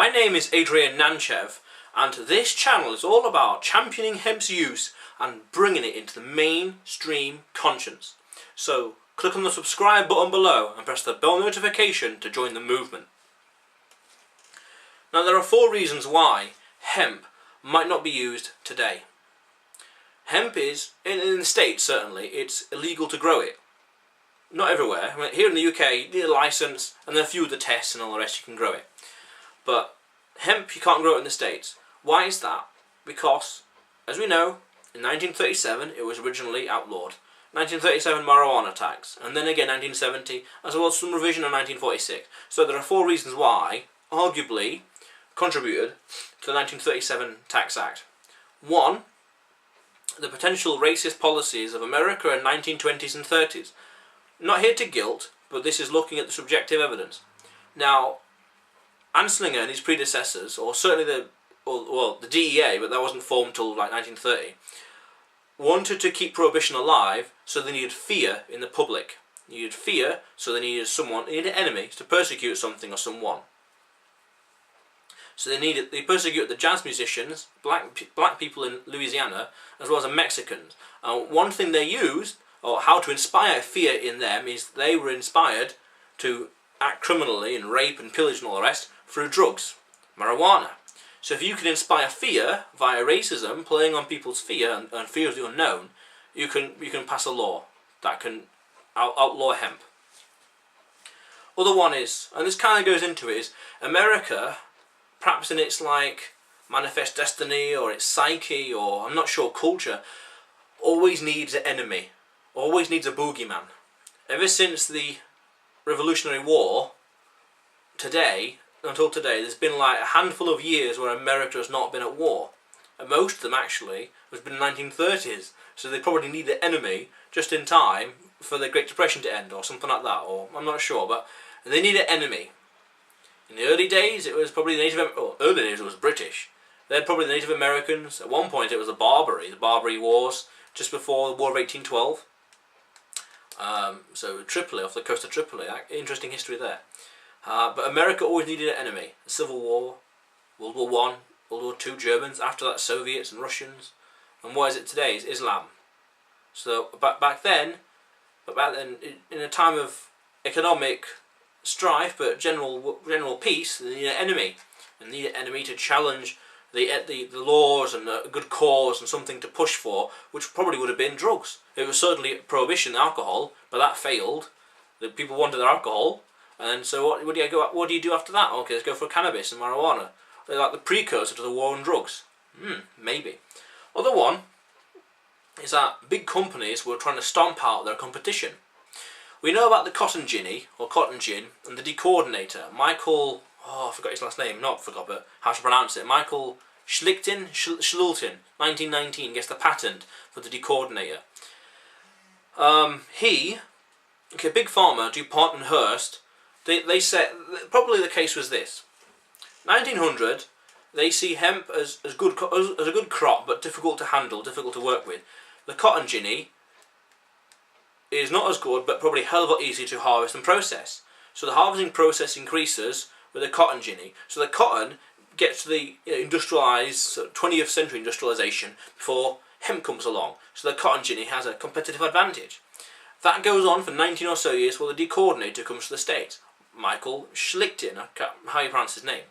My name is Adrian Nanchev, and this channel is all about championing hemp's use and bringing it into the mainstream conscience. So click on the subscribe button below and press the bell notification to join the movement. Now there are 4 reasons why hemp might not be used today. Hemp is, in the States certainly, it's illegal to grow it. Not everywhere. I mean, here in the UK you need a licence and then a few of the tests and all the rest you can grow it. But hemp you can't grow it in the States. Why is that? Because, as we know, in 1937 it was originally outlawed. 1937 marijuana tax, and then again 1970, as well as some revision in 1946. So there are 4 reasons why, arguably, contributed to the 1937 Tax Act. 1. The potential racist policies of America in 1920s and 30s. Not here to guilt, but this is looking at the subjective evidence. Now, Anslinger and his predecessors, or certainly the DEA, but that wasn't formed until like 1930, wanted to keep prohibition alive, so they needed fear in the public. They needed fear, so they needed enemies to persecute something or someone. So they persecuted the jazz musicians, black people in Louisiana, as well as the Mexicans. One thing they used, or how to inspire fear in them, is they were inspired to act criminally and rape and pillage and all the rest through drugs, marijuana. So if you can inspire fear via racism, playing on people's fear and fear of the unknown, you can pass a law that can outlaw hemp. Other one is, and this kind of goes into it, is America, perhaps in its like manifest destiny or its psyche or I'm not sure culture, always needs an enemy, always needs a boogeyman. Ever since the Revolutionary War, until today, there's been like a handful of years where America has not been at war. And most of them actually has been 1930s. So they probably need an enemy just in time for the Great Depression to end or something like that, or I'm not sure, but they need an enemy. In the early days it was probably early days it was British. They had probably the Native Americans. At one point it was the Barbary Wars, just before the War of 1812. So Tripoli, off the coast of Tripoli, interesting history there. But America always needed an enemy. The Civil War, World War I, World War II, Germans, after that Soviets and Russians. And what is it today? It's Islam. So back then, in a time of economic strife but general peace, they need an enemy. They need an enemy to challenge the laws and a good cause and something to push for, which probably would have been drugs. It was certainly prohibition, alcohol, but that failed. The people wanted their alcohol. And so what do you do after that? Okay, let's go for cannabis and marijuana. They're like the precursor to the war on drugs. Maybe. Other one is that big companies were trying to stomp out their competition. We know about the cotton ginny, or cotton gin, and the decoordinator, Michael, I forgot his last name, but how to pronounce it. Michael Schulten, 1919, gets the patent for the decoordinator. Big Pharma, DuPont and Hearst, they said, probably the case was this. 1900, they see hemp as a good crop, but difficult to handle, difficult to work with. The cotton ginny is not as good, but probably a hell of a lot easier to harvest and process. So the harvesting process increases with the cotton ginny. So the cotton gets to the industrialized, 20th century industrialization before hemp comes along. So the cotton ginny has a competitive advantage. That goes on for 19 or so years while the decoordinator comes to the States. Michael Schlichten, I can't how you pronounce his name.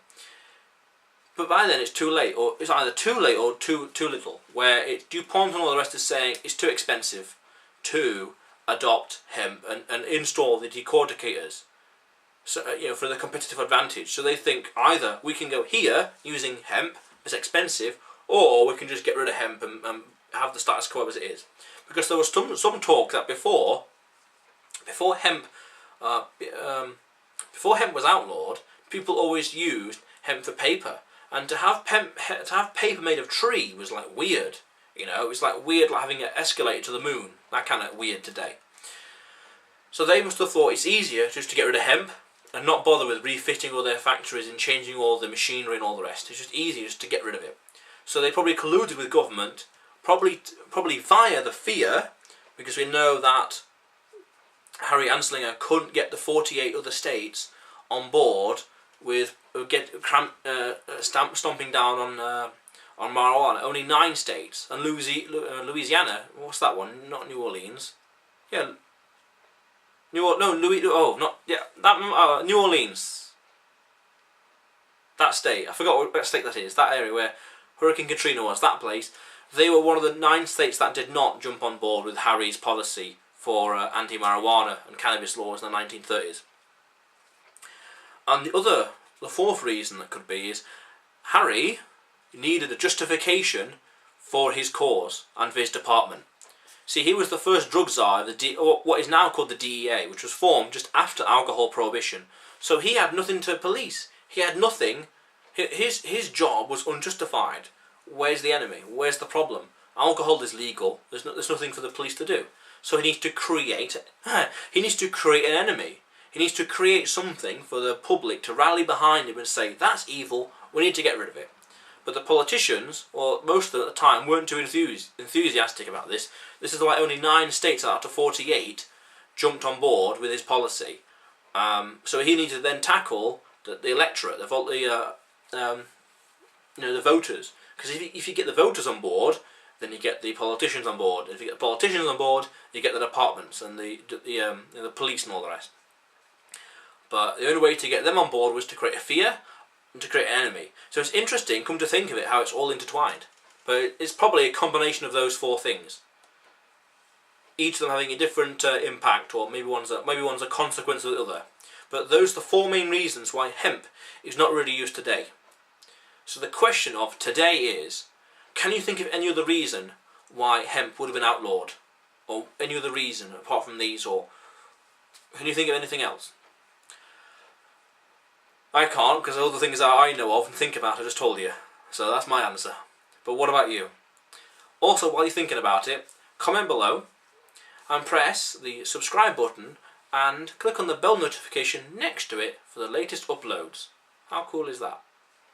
But by then it's too late, or it's either too late or too little, where DuPont and all the rest is saying it's too expensive to adopt hemp and install the decorticators, so for the competitive advantage. So they think either we can go here using hemp, it's expensive, or we can just get rid of hemp and have the status quo as it is. Because there was some talk that before hemp was outlawed, people always used hemp for paper, and to have paper made of tree was like weird. It's like weird, like having an escalator to the moon. That kind of weird today. So they must have thought it's easier just to get rid of hemp and not bother with refitting all their factories and changing all the machinery and all the rest. It's just easier just to get rid of it. So they probably colluded with government, probably via the fear, because we know that Harry Anslinger couldn't get the 48 other states on board with stomping down on marijuana. Only 9 states, and Louisiana. What's that one? Not New Orleans. Yeah. New Orleans. That state. I forgot what state that is. That area where Hurricane Katrina was. That place. They were one of the 9 states that did not jump on board with Harry's policy for anti-marijuana and cannabis laws in the 1930s. And the 4th reason that could be is Harry needed a justification for his cause and for his department. See, he was the first drug czar of what is now called the DEA, which was formed just after alcohol prohibition. So he had nothing to police. He had nothing. His job was unjustified. Where's the enemy? Where's the problem? Alcohol is legal. There's nothing for the police to do. So he needs to create an enemy. He needs to create something for the public to rally behind him and say, that's evil, we need to get rid of it. But the politicians, or most of them at the time, weren't too enthusiastic about this. This is why only 9 states out of 48 jumped on board with his policy. So he needed to then tackle the electorate, the voters. Because if you get the voters on board, then you get the politicians on board. If you get the politicians on board, you get the departments and the police and all the rest. But the only way to get them on board was to create a fear and to create an enemy. So it's interesting, come to think of it, how it's all intertwined. But it's probably a combination of those 4 things. Each of them having a different impact, or maybe one's a consequence of the other. But those are the 4 main reasons why hemp is not really used today. So the question of today is, can you think of any other reason why hemp would have been outlawed? Or any other reason apart from these? Or can you think of anything else? I can't, because all the things that I know of and think about I just told you. So that's my answer. But what about you? Also, while you're thinking about it, comment below and press the subscribe button and click on the bell notification next to it for the latest uploads. How cool is that?